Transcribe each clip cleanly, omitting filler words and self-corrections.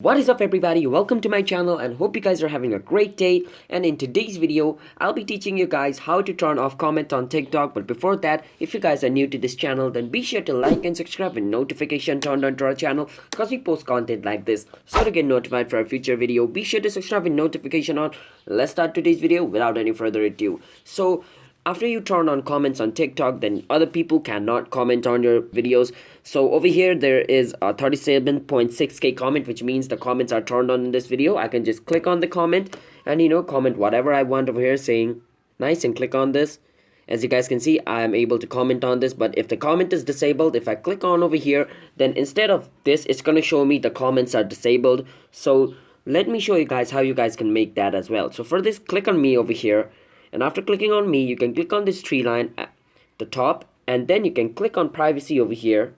What is up everybody, welcome to my channel and hope you guys are having a great day. And in today's video I'll be teaching you guys how to turn off comment on TikTok. But before that, if you guys are new to this channel, then be sure to like and subscribe and notification turned on to our channel, because we post content like this. So to get notified for our future video, be sure to subscribe and notification on. Let's start today's video without any further ado. So after you turn on comments on TikTok, then other people cannot comment on your videos. So over here there is a 37.6k comment, which means the comments are turned on in this video. I can just click on the comment and comment whatever I want over here, saying nice, and click on this. As you guys can see, I am able to comment on this. But if the comment is disabled, if I click on over here, then instead of this, it's gonna show me the comments are disabled. So let me show you guys how you guys can make that as well. So for this, click on me over here, and after clicking on me, you can click on this tree line at the top, and then you can click on privacy over here.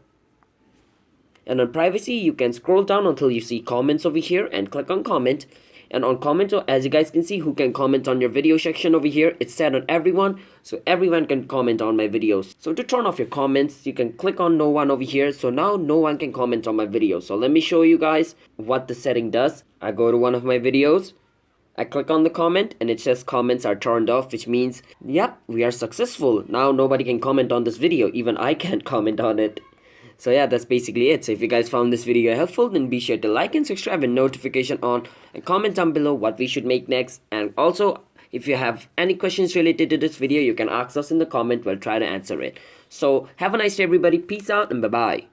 And on privacy, you can scroll down until you see comments over here and click on comment. And on comment, as you guys can see, who can comment on your video section over here, it's set on everyone, so everyone can comment on my videos. So to turn off your comments, you can click on no one over here. So now no one can comment on my video. So let me show you guys what the setting does. I go to one of my videos, I click on the comment, and it says comments are turned off, which means, yep, we are successful. Now nobody can comment on this video. Even I can't comment on it. So yeah, that's basically it. So if you guys found this video helpful, then be sure to like and subscribe and notification on, and comment down below what we should make next. And also, if you have any questions related to this video, you can ask us in the comment. We'll try to answer it. So have a nice day everybody. Peace out and bye bye.